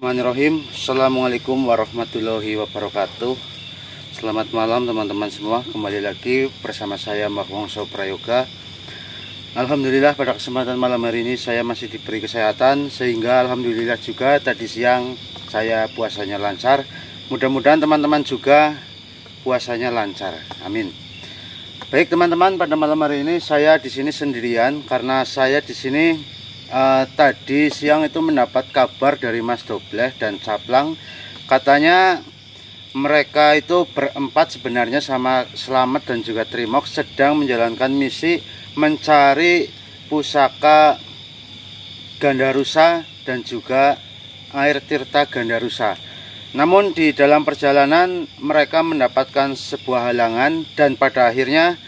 Bismillahirrahmanirrahim. Assalamualaikum warahmatullahi wabarakatuh. Selamat malam teman-teman semua. Kembali lagi bersama saya Mbah Wongso Prayoga. Alhamdulillah pada kesempatan malam hari ini saya masih diberi kesehatan, sehingga alhamdulillah juga tadi siang saya puasanya lancar. Mudah-mudahan teman-teman juga puasanya lancar. Amin. Baik teman-teman, pada malam hari ini saya di sini sendirian karena saya di sini tadi siang itu mendapat kabar dari Mas Dobleh dan Caplang, katanya mereka itu berempat sebenarnya sama Slamet dan juga Trimok sedang menjalankan misi mencari pusaka Gandarusa dan juga air tirta Gandarusa. Namun di dalam perjalanan mereka mendapatkan sebuah halangan dan pada akhirnya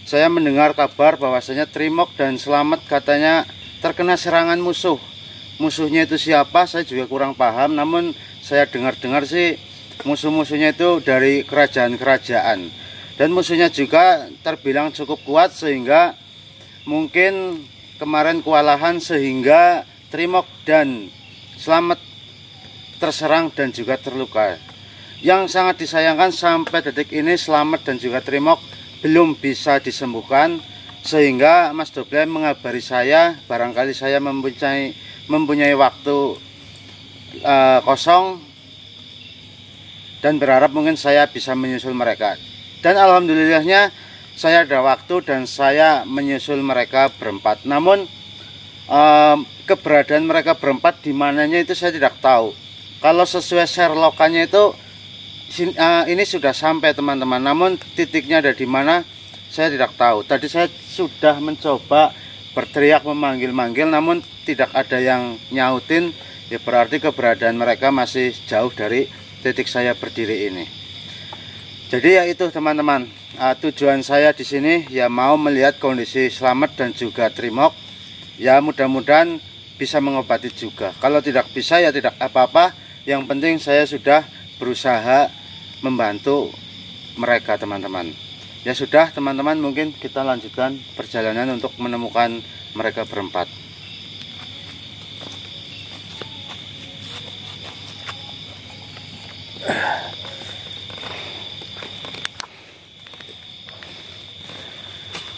saya mendengar kabar bahwasanya Trimok dan Slamet katanya terkena serangan musuh. Musuhnya itu siapa saya juga kurang paham, namun saya dengar-dengar sih musuh-musuhnya itu dari kerajaan-kerajaan, dan musuhnya juga terbilang cukup kuat sehingga mungkin kemarin kewalahan sehingga Trimok dan Slamet terserang dan juga terluka. Yang sangat disayangkan sampai detik ini Slamet dan juga Trimok belum bisa disembuhkan, sehingga Mas Dobleh mengabari saya barangkali saya mempunyai waktu kosong dan berharap mungkin saya bisa menyusul mereka. Dan alhamdulillahnya saya ada waktu dan saya menyusul mereka berempat. Namun keberadaan mereka berempat di mananya itu saya tidak tahu. Kalau sesuai Sherlockannya itu ini sudah sampai teman-teman, namun titiknya ada di mana saya tidak tahu. Tadi saya sudah mencoba berteriak memanggil-manggil namun tidak ada yang nyautin, ya berarti keberadaan mereka masih jauh dari titik saya berdiri ini. Jadi ya itu teman-teman, tujuan saya di sini ya mau melihat kondisi Slamet dan juga Trimok. Ya mudah-mudahan bisa mengobati juga. Kalau tidak bisa ya tidak apa-apa. Yang penting saya sudah berusaha membantu mereka teman-teman. Ya sudah teman-teman, mungkin kita lanjutkan perjalanan untuk menemukan mereka berempat.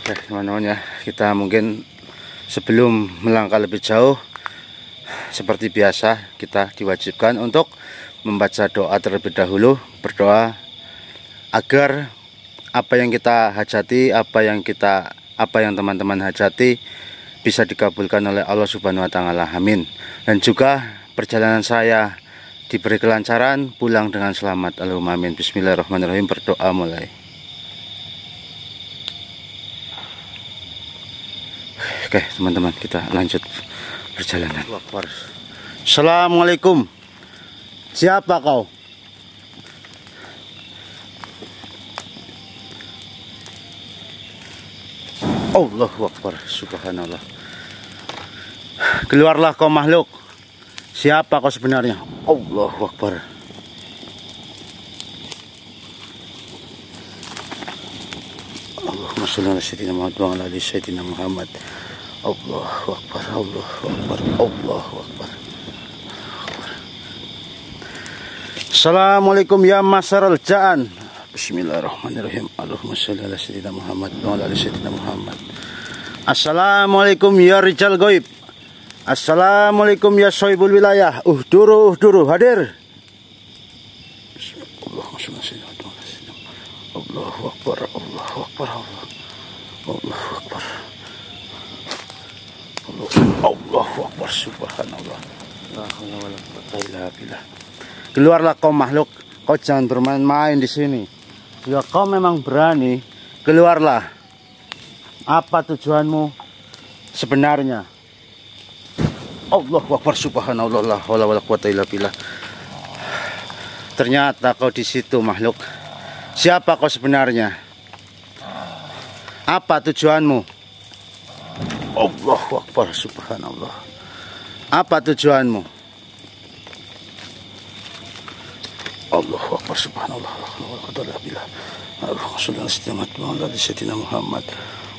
Oke teman-teman ya, kita mungkin sebelum melangkah lebih jauh seperti biasa kita diwajibkan untuk membaca doa terlebih dahulu, berdoa agar apa yang kita hajati, apa yang teman-teman hajati bisa dikabulkan oleh Allah Subhanahu wa taala. Amin. Dan juga perjalanan saya diberi kelancaran, pulang dengan selamat. Allahumma amin. Bismillahirrahmanirrahim. Berdoa mulai. Oke, teman-teman, kita lanjut perjalanan. Assalamualaikum. Siapa kau? Allahu Akbar, subhanallah. Keluarlah kau makhluk. Siapa kau sebenarnya? Allahu Akbar. Allahumma sholli ala sayyidina Muhammad wa ala ali sayyidina Muhammad. Allahu Akbar, Allahu Akbar, Allahu Akbar. Assalamualaikum ya masyarul jaan. Bismillahirrahmanirrahim. Allahumma sholli ala sayyidina Muhammad wa ala ali sayyidina Muhammad. Assalamualaikum ya rijal ghaib. Assalamualaikum ya sohibul wilayah. Uhduru hadir. Allahumma sholli ala sayyidina Muhammad. Allahu Akbar, Allahu Akbar, Allahu Akbar. Allahu Akbar, subhanallah. La haula wala quwwata illa billah. Keluarlah kau makhluk. Kau jangan bermain-main di sini. Jika kau memang berani, keluarlah. Apa tujuanmu sebenarnya? Allahu Akbar, subhanallah, la haula wala quwwata illa billah. Ternyata kau di situ makhluk. Siapa kau sebenarnya? Apa tujuanmu? Allahu Akbar, subhanallah. Apa tujuanmu? Allahu Akbar, subhanallah, la haula wala quwwata illa billah. Allahumma sholli ala sayyidina Muhammad.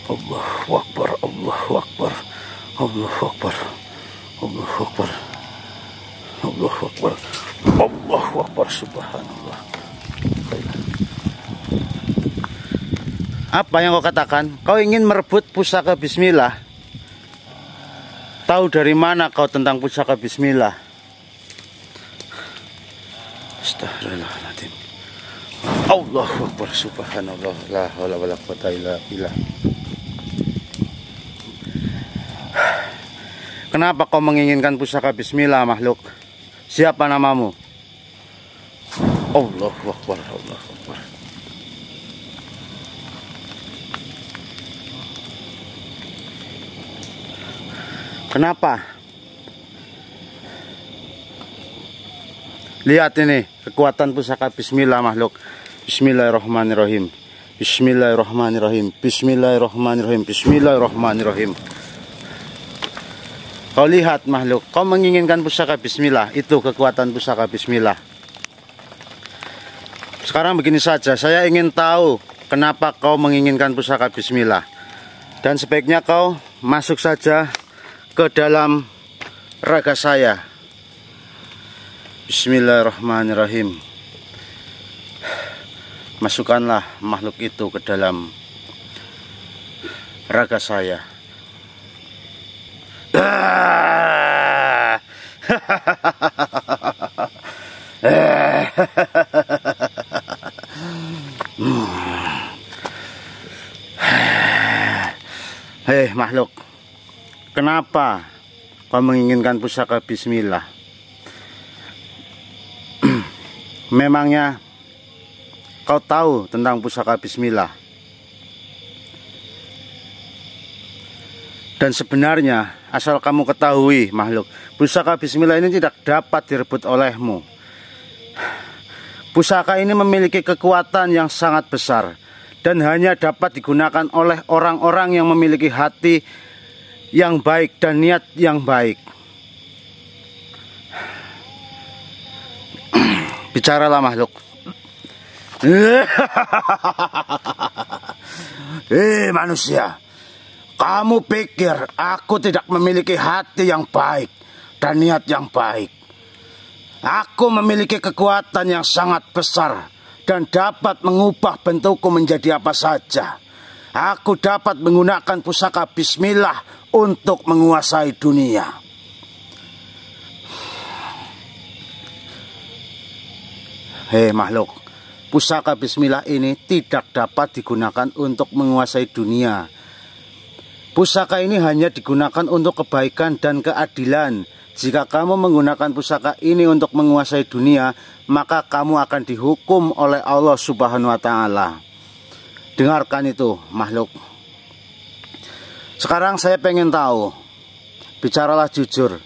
Allahu Akbar, Allahu Akbar, Allahu Akbar, Allahu Akbar, Allahu Akbar. Allahu Akbar, subhanallah. Apa yang kau katakan? Kau ingin merebut pusaka bismillah? Tahu dari mana kau tentang pusaka bismillah? Astagfirullahaladzim. Allahu Akbar, subhanallah, la haula wala quwwata illa billah. Kenapa kau menginginkan pusaka bismillah, makhluk? Siapa namamu? Allahu Akbar, Allahu Akbar. Kenapa? Lihat ini kekuatan pusaka bismillah, makhluk. Bismillahirrahmanirrahim. Bismillahirrahmanirrahim. Bismillahirrahmanirrahim. Bismillahirrahmanirrahim. Kau lihat, makhluk, kau menginginkan pusaka bismillah. Itu kekuatan pusaka bismillah. Sekarang begini saja, saya ingin tahu kenapa kau menginginkan pusaka bismillah. Dan sebaiknya kau masuk saja ke dalam raga saya. Bismillahirrahmanirrahim. Masukkanlah makhluk itu ke dalam raga saya. Hei makhluk, kenapa kau menginginkan pusaka bismillah? Memangnya kau tahu tentang pusaka bismillah? Dan sebenarnya, asal kamu ketahui, makhluk, pusaka bismillah ini tidak dapat direbut olehmu. Pusaka ini memiliki kekuatan yang sangat besar dan hanya dapat digunakan oleh orang-orang yang memiliki hati yang baik dan niat yang baik. Bicaralah, makhluk. Manusia, kamu pikir aku tidak memiliki hati yang baik dan niat yang baik? Aku memiliki kekuatan yang sangat besar dan dapat mengubah bentukku menjadi apa saja. Aku dapat menggunakan pusaka bismillah untuk menguasai dunia. Hei makhluk, pusaka bismillah ini tidak dapat digunakan untuk menguasai dunia. Pusaka ini hanya digunakan untuk kebaikan dan keadilan. Jika kamu menggunakan pusaka ini untuk menguasai dunia, maka kamu akan dihukum oleh Allah Subhanahu wa Ta'ala. Dengarkan itu, makhluk. Sekarang saya pengen tahu, bicaralah jujur.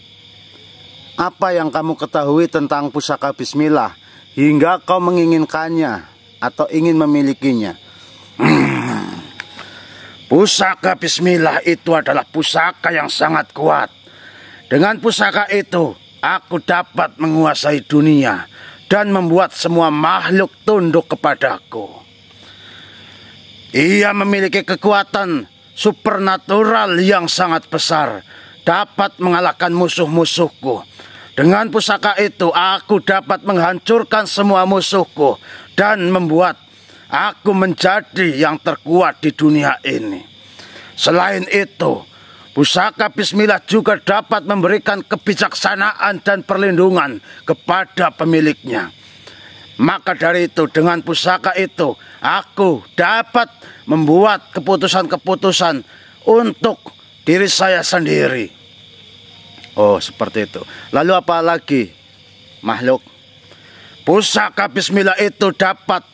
Apa yang kamu ketahui tentang pusaka bismillah hingga kau menginginkannya atau ingin memilikinya? Pusaka bismillah itu adalah pusaka yang sangat kuat. Dengan pusaka itu, aku dapat menguasai dunia dan membuat semua makhluk tunduk kepadaku. Ia memiliki kekuatan supernatural yang sangat besar, dapat mengalahkan musuh-musuhku. Dengan pusaka itu, aku dapat menghancurkan semua musuhku dan membuat aku menjadi yang terkuat di dunia ini. Selain itu, pusaka bismillah juga dapat memberikan kebijaksanaan dan perlindungan kepada pemiliknya. Maka dari itu, dengan pusaka itu, aku dapat membuat keputusan-keputusan untuk diri saya sendiri. Oh, seperti itu. Lalu apa lagi, makhluk? Pusaka bismillah itu dapat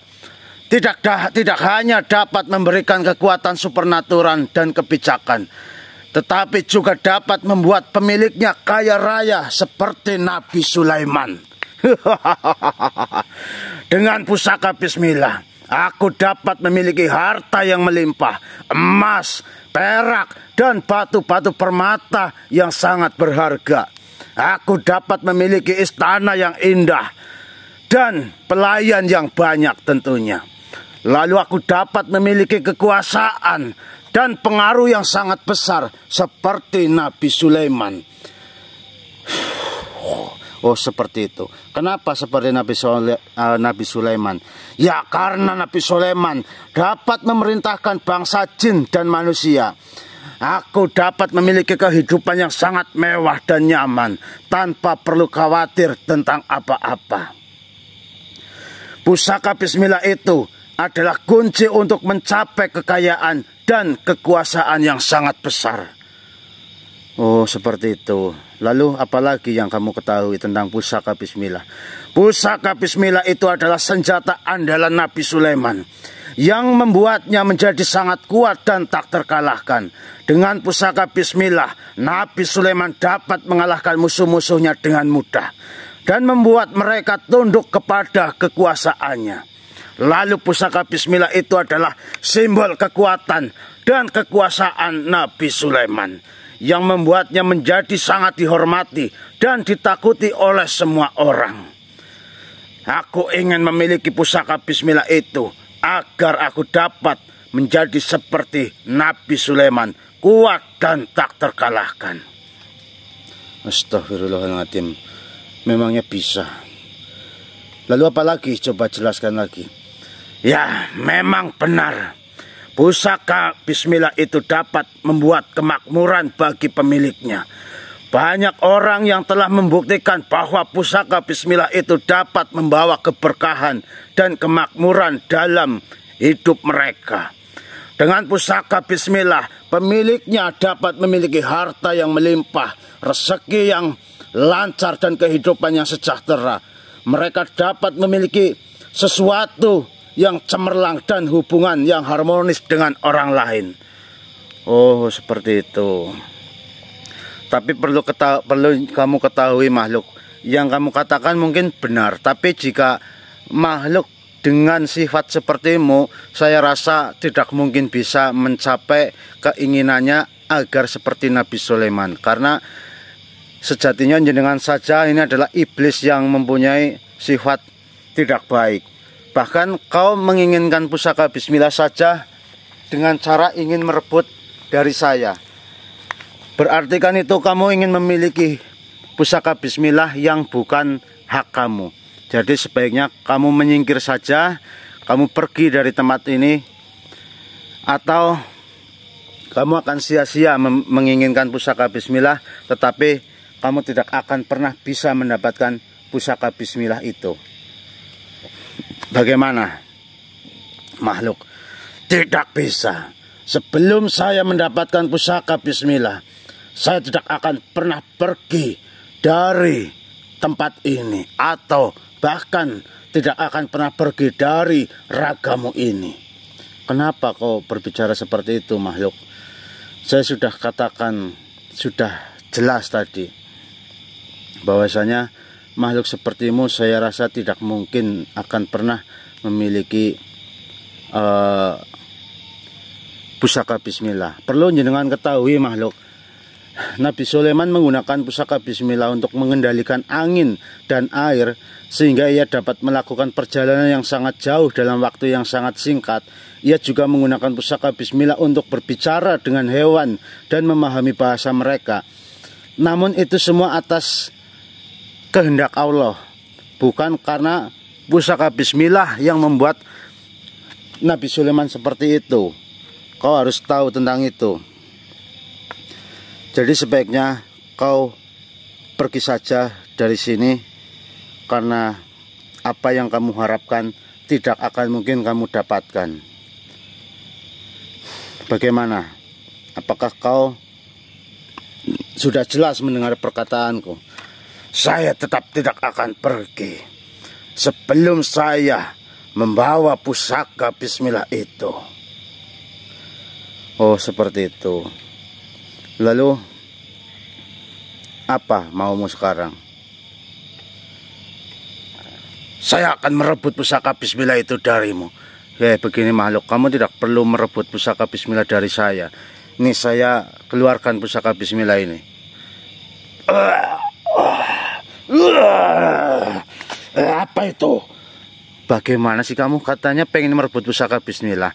tidak hanya dapat memberikan kekuatan supernatural dan kebijakan, tetapi juga dapat membuat pemiliknya kaya raya seperti Nabi Sulaiman. Dengan pusaka bismillah, aku dapat memiliki harta yang melimpah, emas, perak, dan batu-batu permata yang sangat berharga. Aku dapat memiliki istana yang indah dan pelayan yang banyak tentunya. Lalu aku dapat memiliki kekuasaan dan pengaruh yang sangat besar seperti Nabi Sulaiman. Oh, seperti itu. Kenapa seperti Nabi Sulaiman? Ya, karena Nabi Sulaiman dapat memerintahkan bangsa jin dan manusia. Aku dapat memiliki kehidupan yang sangat mewah dan nyaman tanpa perlu khawatir tentang apa-apa. Pusaka Bismillah itu adalah kunci untuk mencapai kekayaan dan kekuasaan yang sangat besar. Oh, seperti itu. Lalu apalagi yang kamu ketahui tentang pusaka Bismillah? Pusaka Bismillah itu adalah senjata andalan Nabi Sulaiman yang membuatnya menjadi sangat kuat dan tak terkalahkan. Dengan pusaka Bismillah, Nabi Sulaiman dapat mengalahkan musuh-musuhnya dengan mudah dan membuat mereka tunduk kepada kekuasaannya. Lalu pusaka Bismillah itu adalah simbol kekuatan dan kekuasaan Nabi Sulaiman yang membuatnya menjadi sangat dihormati dan ditakuti oleh semua orang. Aku ingin memiliki pusaka Bismillah itu agar aku dapat menjadi seperti Nabi Sulaiman, kuat dan tak terkalahkan. Astagfirullahaladzim, memangnya bisa. Lalu apa lagi? Coba jelaskan lagi. Ya, memang benar. Pusaka Bismillah itu dapat membuat kemakmuran bagi pemiliknya. Banyak orang yang telah membuktikan bahwa pusaka Bismillah itu dapat membawa keberkahan dan kemakmuran dalam hidup mereka. Dengan pusaka Bismillah, pemiliknya dapat memiliki harta yang melimpah, rezeki yang lancar dan kehidupan yang sejahtera. Mereka dapat memiliki sesuatu yang cemerlang dan hubungan yang harmonis dengan orang lain. Oh, seperti itu. Tapi perlu kamu ketahui, makhluk, yang kamu katakan mungkin benar. Tapi jika makhluk dengan sifat sepertimu, saya rasa tidak mungkin bisa mencapai keinginannya agar seperti Nabi Sulaiman. Karena sejatinya jenengan saja ini adalah iblis yang mempunyai sifat tidak baik. Bahkan kau menginginkan pusaka Bismillah saja dengan cara ingin merebut dari saya. Berarti kan itu kamu ingin memiliki pusaka Bismillah yang bukan hak kamu. Jadi sebaiknya kamu menyingkir saja, kamu pergi dari tempat ini, atau kamu akan sia-sia menginginkan pusaka Bismillah, tetapi kamu tidak akan pernah bisa mendapatkan pusaka Bismillah itu. Bagaimana, makhluk? Tidak bisa. Sebelum saya mendapatkan pusaka Bismillah, saya tidak akan pernah pergi dari tempat ini, atau bahkan tidak akan pernah pergi dari ragamu ini. Kenapa kau berbicara seperti itu, makhluk? Saya sudah katakan, sudah jelas tadi, bahwasanya makhluk sepertimu saya rasa tidak mungkin akan pernah memiliki pusaka Bismillah. Perlu jenengan ketahui, makhluk, Nabi Sulaiman menggunakan pusaka Bismillah untuk mengendalikan angin dan air, sehingga ia dapat melakukan perjalanan yang sangat jauh dalam waktu yang sangat singkat. Ia juga menggunakan pusaka Bismillah untuk berbicara dengan hewan dan memahami bahasa mereka. Namun itu semua atas kehendak Allah, bukan karena pusaka Bismillah yang membuat Nabi Sulaiman seperti itu. Kau harus tahu tentang itu. Jadi sebaiknya kau pergi saja dari sini, karena apa yang kamu harapkan tidak akan mungkin kamu dapatkan. Bagaimana? Apakah kau sudah jelas mendengar perkataanku? Saya tetap tidak akan pergi sebelum saya membawa pusaka Bismillah itu. Oh, seperti itu. Lalu apa maumu sekarang? Saya akan merebut pusaka Bismillah itu darimu. Begini, makhluk, kamu tidak perlu merebut pusaka Bismillah dari saya. Ini saya keluarkan pusaka Bismillah ini. Apa itu? Bagaimana sih kamu? Katanya pengen merebut pusaka Bismillah.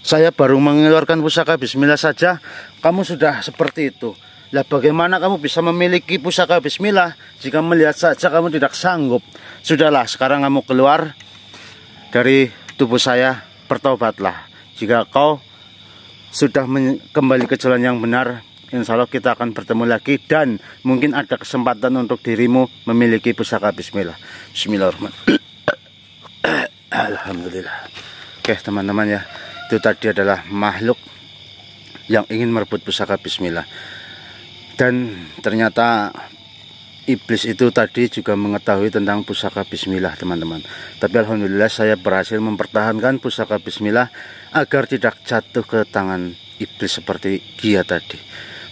Saya baru mengeluarkan pusaka Bismillah saja, kamu sudah seperti itu. Lah bagaimana kamu bisa memiliki pusaka bismillah jika melihat saja kamu tidak sanggup? Sudahlah, sekarang kamu keluar dari tubuh saya, bertobatlah. Jika kau sudah kembali ke jalan yang benar, insya Allah kita akan bertemu lagi dan mungkin ada kesempatan untuk dirimu memiliki pusaka bismillah. Bismillahirrahmanirrahim. Alhamdulillah. Oke teman-teman ya, itu tadi adalah makhluk yang ingin merebut pusaka bismillah. Dan ternyata iblis itu tadi juga mengetahui tentang pusaka bismillah teman-teman. Tapi alhamdulillah saya berhasil mempertahankan pusaka bismillah agar tidak jatuh ke tangan iblis seperti dia tadi.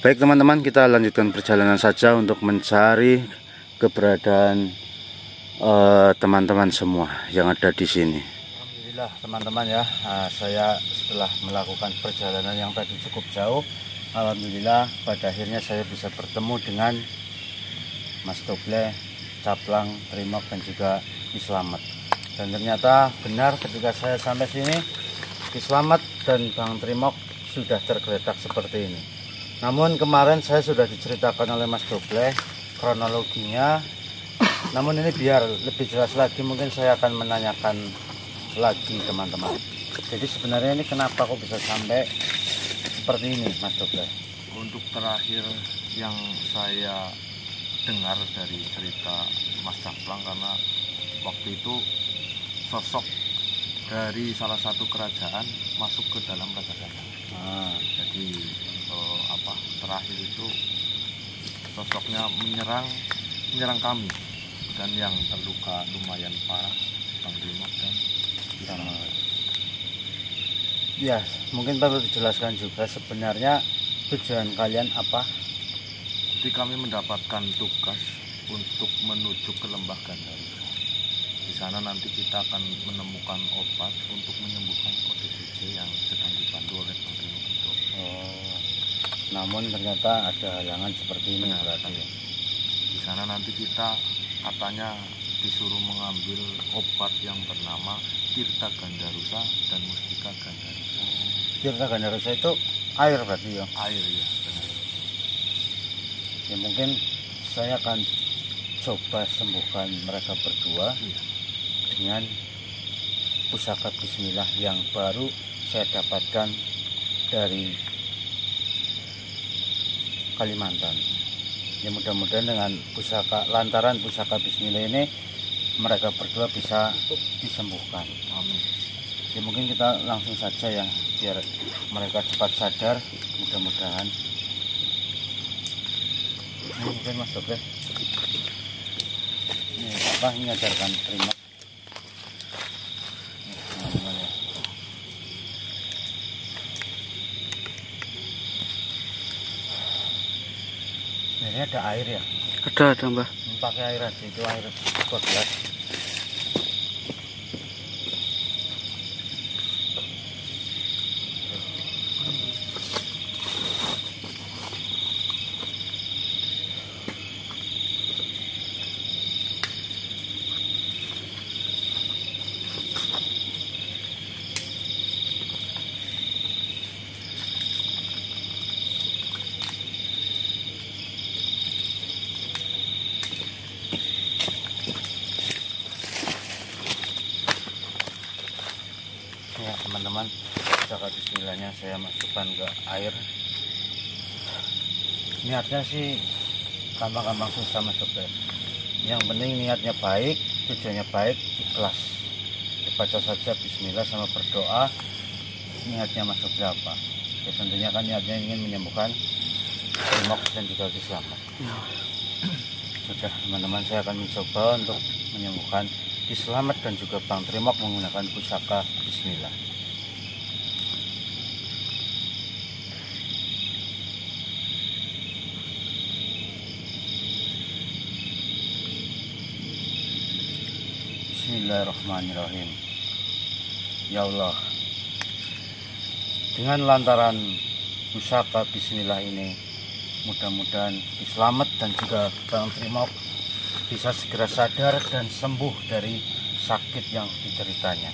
Baik teman-teman, kita lanjutkan perjalanan saja untuk mencari keberadaan teman-teman semua yang ada di sini. Alhamdulillah teman-teman ya, saya setelah melakukan perjalanan yang tadi cukup jauh, alhamdulillah pada akhirnya saya bisa bertemu dengan Mas Doble, Caplang, Trimok dan juga Ki Slamet. Dan ternyata benar ketika saya sampai sini, Ki Slamet dan Bang Trimok sudah tergeletak seperti ini. Namun kemarin saya sudah diceritakan oleh Mas Doble kronologinya. Namun ini biar lebih jelas lagi mungkin saya akan menanyakan lagi teman-teman. Jadi sebenarnya ini kenapa kok bisa sampai seperti ini Mas Doble? Untuk terakhir yang saya dengar dari cerita Mas Caplang, karena waktu itu sosok dari salah satu kerajaan masuk ke dalam kerajaan. Jadi terakhir itu sosoknya menyerang kami, dan yang terluka lumayan parah Bang Trimok dan sama. Ya, mungkin perlu dijelaskan juga sebenarnya tujuan kalian apa? Jadi kami mendapatkan tugas untuk menuju ke Lembah Gandarusa. Di sana nanti kita akan menemukan obat untuk menyembuhkan ODGJ yang sedang dibantu oleh Bang Trimok itu. Namun ternyata ada halangan seperti ini berarti. Di sana nanti kita katanya disuruh mengambil obat yang bernama Tirta Gandarusa dan Mustika Gandarusa. Tirta Gandarusa itu air berarti ya? Air ya, benar. Ya mungkin saya akan coba sembuhkan mereka berdua dengan pusaka bismillah yang baru saya dapatkan dari Kalimantan. Ya mudah-mudahan dengan lantaran pusaka bismillah ini mereka berdua bisa disembuhkan. Amin. Ya mungkin kita langsung saja ya biar mereka cepat sadar, mudah-mudahan. Ini mungkin Mas Doble. Ini apa mengajarkan terima. Ini ada air ya? Ada Mbak. Pakai air aja, itu air gelas. Ya teman-teman, pusaka bismillahnya saya masukkan ke air. Niatnya sih gampang-gampang susah masuk ke. Yang penting niatnya baik, tujuannya baik, ikhlas. Dibaca saja bismillah sama berdoa, niatnya masuk apa. Ya tentunya kan niatnya ingin menyembuhkan Trimok dan juga Ki Slamet. Sudah teman-teman, saya akan mencoba untuk menyembuhkan Ki Slamet dan juga Bang Trimok menggunakan pusaka bismillah. Bismillahirrahmanirrahim. Ya Allah, dengan lantaran pusaka bismillah ini, mudah-mudahan Ki Slamet dan juga Bang Trimok bisa segera sadar dan sembuh dari sakit yang dideritanya.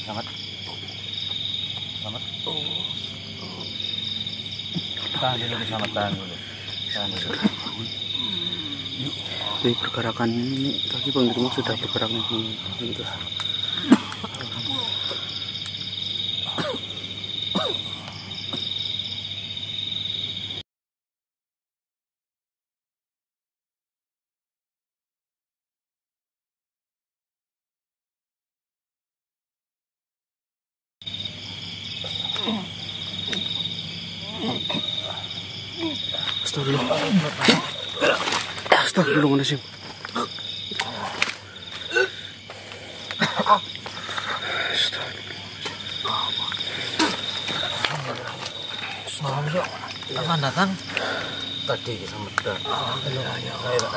Selamat. Tahan dulu, selamat tahan dulu. Ini pergerakan ini kaki Bang Dirmo sudah bergerak nih. Astagfirullahaladzim. Kapan datang? Tadi sama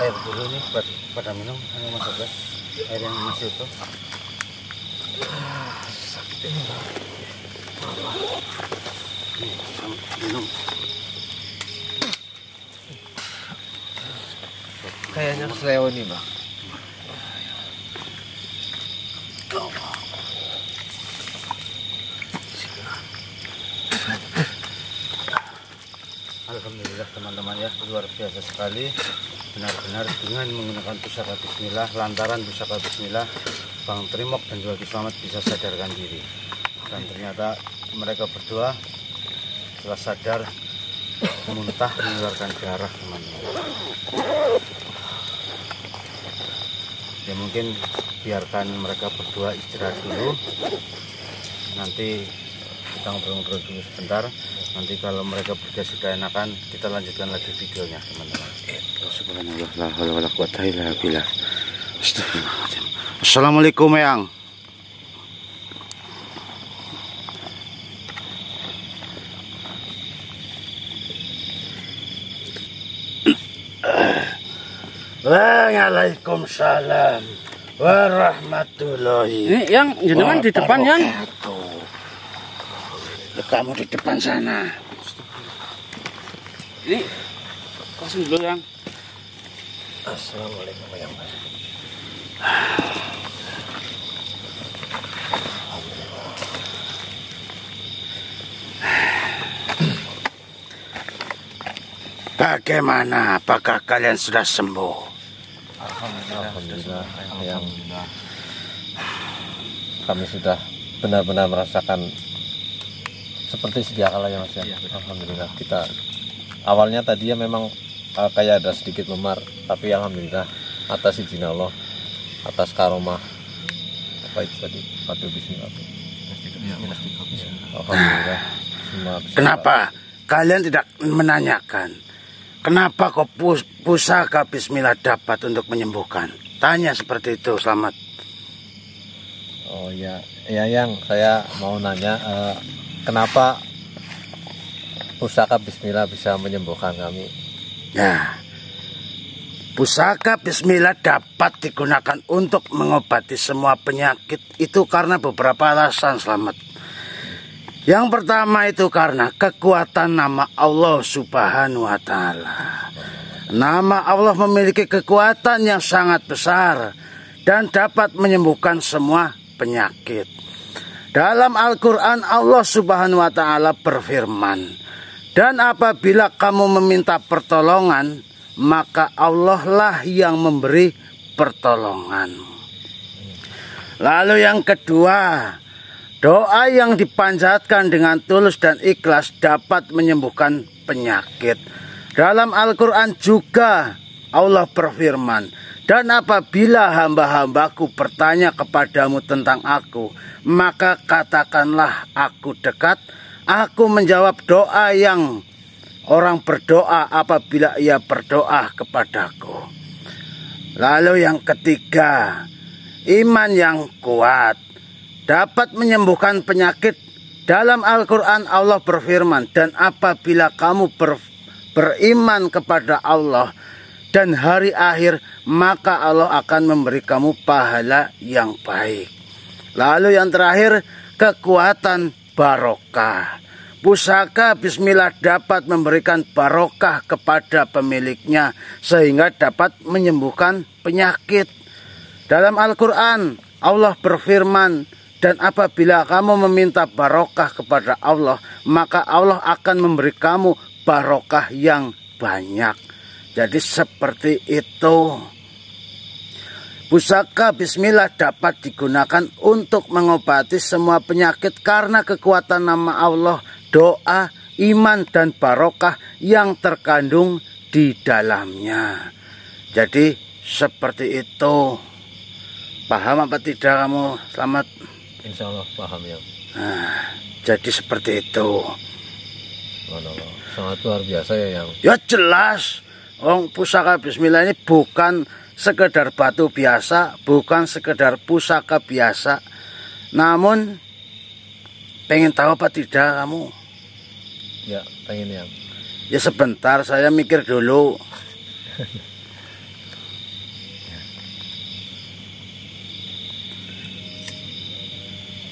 air dulu nih pada minum, Mas Abas. Air yang masih utuh. Minum. Kayaknya seleo nih, Bang. Alhamdulillah teman-teman ya, luar biasa sekali. Benar-benar dengan menggunakan pusaka bismillah, lantaran pusaka bismillah, Bang Trimok dan juga Ki Slamet bisa sadarkan diri. Dan ternyata mereka berdua setelah sadar memuntah mengeluarkan darah, teman-teman. Ya mungkin biarkan mereka berdua istirahat dulu. Nanti kita ngobrol-ngobrol dulu sebentar. Nanti kalau mereka berdua sudah enakan, kita lanjutkan lagi videonya, teman-teman. Subhanallah, la haula wala quwata illa billah. Astagfirullahaladzim. Assalamualaikum, Eyang. Waalaikumsalam warahmatullahi. Ini yang jenengan di depan yang. Kamu di depan sana. Ini langsung dulu yang. Assalamualaikum yang Bagaimana? Apakah kalian sudah sembuh? Alhamdulillah. Kami sudah benar-benar merasakan seperti sedia kala ya Mas ya. Alhamdulillah. Kita awalnya tadi ya memang kayak ada sedikit memar, tapi alhamdulillah atas izin Allah, atas karomah apa itu tadi, Fatu Bismillah. Alhamdulillah. Kenapa kalian tidak menanyakan? Kenapa kok pusaka bismillah dapat untuk menyembuhkan? Tanya seperti itu, Slamet. Oh ya, yang saya mau nanya, kenapa pusaka bismillah bisa menyembuhkan kami? Ya, pusaka bismillah dapat digunakan untuk mengobati semua penyakit itu karena beberapa alasan, Slamet. Yang pertama itu karena kekuatan nama Allah Subhanahu wa Ta'ala. Nama Allah memiliki kekuatan yang sangat besar dan dapat menyembuhkan semua penyakit. Dalam Al-Quran Allah Subhanahu wa Ta'ala berfirman, dan apabila kamu meminta pertolongan, maka Allah lah yang memberi pertolongan. Lalu yang kedua, doa yang dipanjatkan dengan tulus dan ikhlas dapat menyembuhkan penyakit. Dalam Al-Quran juga Allah berfirman, dan apabila hamba-hambaku bertanya kepadamu tentang aku, maka katakanlah aku dekat. Aku menjawab doa yang orang berdoa apabila ia berdoa kepadaku. Lalu yang ketiga, iman yang kuat dapat menyembuhkan penyakit. Dalam Al-Quran Allah berfirman, dan apabila kamu beriman kepada Allah dan hari akhir, maka Allah akan memberi kamu pahala yang baik. Lalu yang terakhir, kekuatan barokah. Pusaka bismillah dapat memberikan barokah kepada pemiliknya sehingga dapat menyembuhkan penyakit. Dalam Al-Quran Allah berfirman, Dan apabila kamu meminta barokah kepada Allah, maka Allah akan memberi kamu barokah yang banyak. Jadi seperti itu. Pusaka bismillah dapat digunakan untuk mengobati semua penyakit karena kekuatan nama Allah, doa, iman, dan barokah yang terkandung di dalamnya. Jadi seperti itu. Paham apa tidak kamu? Selamat. Insya Allah paham ya. Nah, jadi seperti itu. Sangat luar biasa ya yang. Ya jelas. Pusaka bismillah ini bukan sekedar batu biasa, bukan sekedar pusaka biasa. Namun pengen tahu apa tidak kamu? Ya, pengen yang. Ya sebentar, saya mikir dulu.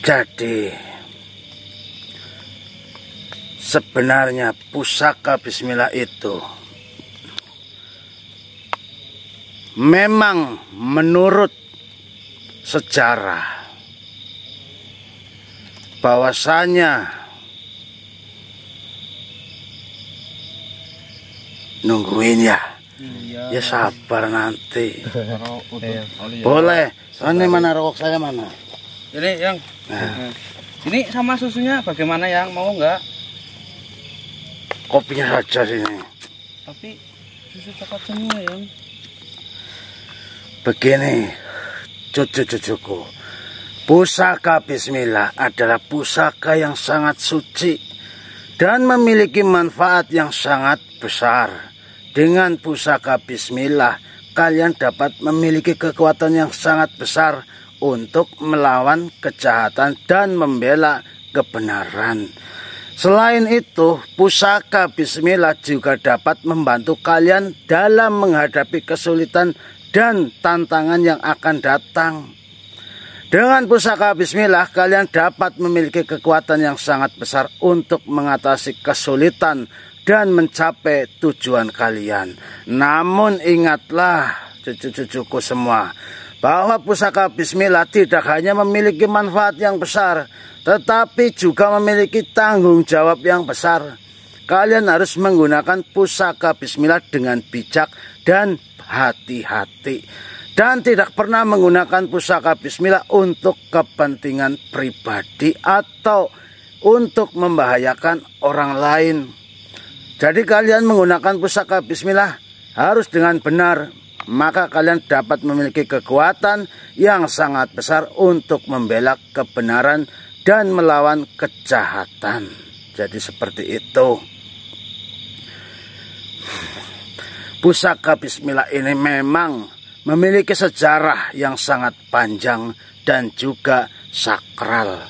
Jadi sebenarnya pusaka bismillah itu memang menurut sejarah bahwasanya nungguin ya. Ya sabar nanti. Boleh. Soalnya mana rokok saya mana? Ini yang ini sama susunya bagaimana yang mau nggak? Kopinya saja sini. Tapi susu coklat semua yang. Begini, cucu-cucuku, pusaka bismillah adalah pusaka yang sangat suci dan memiliki manfaat yang sangat besar. Dengan pusaka bismillah, kalian dapat memiliki kekuatan yang sangat besar untuk melawan kejahatan dan membela kebenaran. Selain itu, pusaka bismillah juga dapat membantu kalian dalam menghadapi kesulitan dan tantangan yang akan datang. Dengan pusaka bismillah, kalian dapat memiliki kekuatan yang sangat besar untuk mengatasi kesulitan dan mencapai tujuan kalian. Namun ingatlah cucu-cucuku semua, bahwa pusaka bismillah tidak hanya memiliki manfaat yang besar, tetapi juga memiliki tanggung jawab yang besar. Kalian harus menggunakan pusaka bismillah dengan bijak dan hati-hati, dan tidak pernah menggunakan pusaka bismillah untuk kepentingan pribadi atau untuk membahayakan orang lain. Jadi kalian menggunakan pusaka bismillah harus dengan benar, maka kalian dapat memiliki kekuatan yang sangat besar untuk membela kebenaran dan melawan kejahatan. Jadi seperti itu. Pusaka bismillah ini memang memiliki sejarah yang sangat panjang dan juga sakral.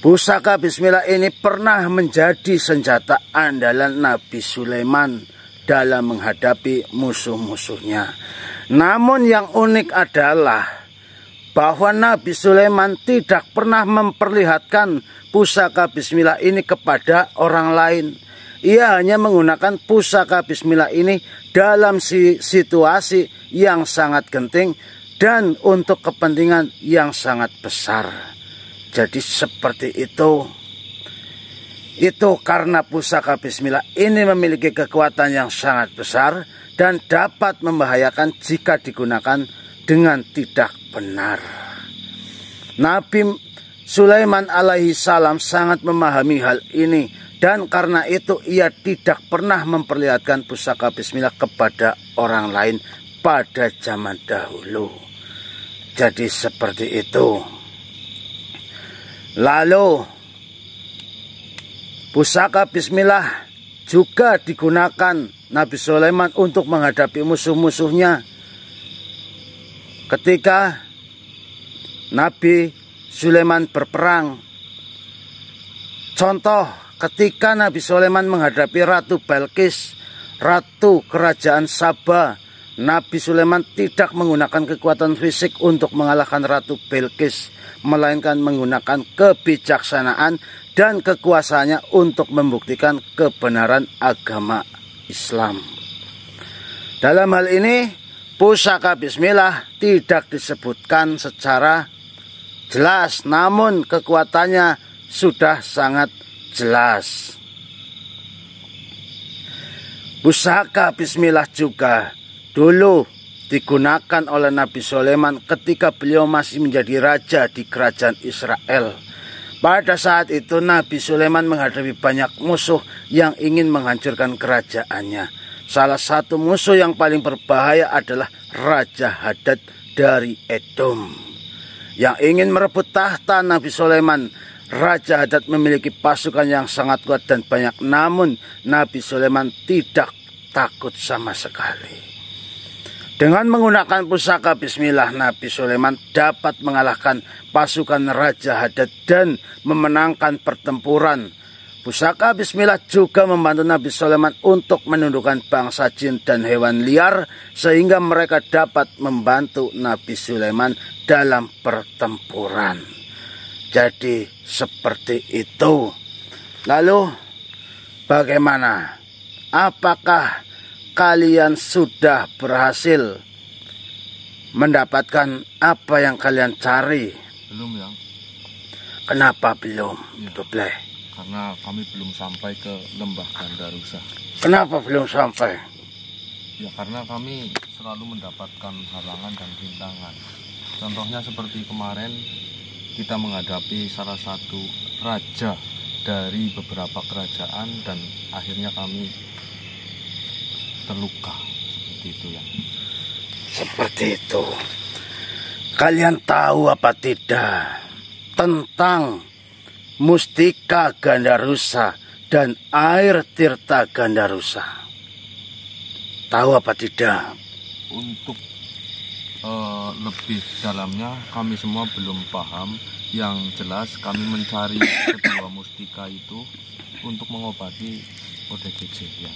Pusaka bismillah ini pernah menjadi senjata andalan Nabi Sulaiman dalam menghadapi musuh-musuhnya. Namun yang unik adalah bahwa Nabi Sulaiman tidak pernah memperlihatkan pusaka bismillah ini kepada orang lain. Ia hanya menggunakan pusaka bismillah ini dalam situasi yang sangat genting dan untuk kepentingan yang sangat besar. Jadi seperti itu. Itu karena pusaka bismillah ini memiliki kekuatan yang sangat besar dan dapat membahayakan jika digunakan dengan tidak benar. Nabi Sulaiman alaihi salam sangat memahami hal ini, dan karena itu ia tidak pernah memperlihatkan pusaka bismillah kepada orang lain pada zaman dahulu. Jadi seperti itu. Lalu pusaka bismillah juga digunakan Nabi Sulaiman untuk menghadapi musuh-musuhnya. Ketika Nabi Sulaiman berperang, contoh ketika Nabi Sulaiman menghadapi Ratu Balqis, Ratu Kerajaan Saba, Nabi Sulaiman tidak menggunakan kekuatan fisik untuk mengalahkan Ratu Balqis, melainkan menggunakan kebijaksanaan dan kekuasaannya untuk membuktikan kebenaran agama Islam. Dalam hal ini, pusaka bismillah tidak disebutkan secara jelas, namun kekuatannya sudah sangat jelas. Pusaka Bismillah juga dulu digunakan oleh Nabi Sulaiman ketika beliau masih menjadi raja di kerajaan Israel. Pada saat itu Nabi Sulaiman menghadapi banyak musuh yang ingin menghancurkan kerajaannya. Salah satu musuh yang paling berbahaya adalah Raja Hadad dari Edom yang ingin merebut tahta Nabi Sulaiman. Raja Hadad memiliki pasukan yang sangat kuat dan banyak, namun Nabi Sulaiman tidak takut sama sekali. Dengan menggunakan pusaka Bismillah, Nabi Sulaiman dapat mengalahkan pasukan Raja Hadad dan memenangkan pertempuran. Pusaka Bismillah juga membantu Nabi Sulaiman untuk menundukkan bangsa jin dan hewan liar, sehingga mereka dapat membantu Nabi Sulaiman dalam pertempuran. Jadi seperti itu. Lalu bagaimana? Apakah kalian sudah berhasil mendapatkan apa yang kalian cari? Belum, Yang. Kenapa belum? Ya, Dobleh. karena kami belum sampai ke lembah Gandarusa. Kenapa belum sampai? Ya, karena kami selalu mendapatkan halangan dan rintangan. Contohnya seperti kemarin kita menghadapi salah satu raja dari beberapa kerajaan dan akhirnya kami terluka. Seperti itu, ya. Seperti itu. Kalian tahu apa tidak tentang Mustika Gandarusa dan air tirta Gandarusa? Tahu apa tidak? Untuk lebih dalamnya kami semua belum paham. Yang jelas kami mencari kedua mustika itu untuk mengobati ODGJ, ya.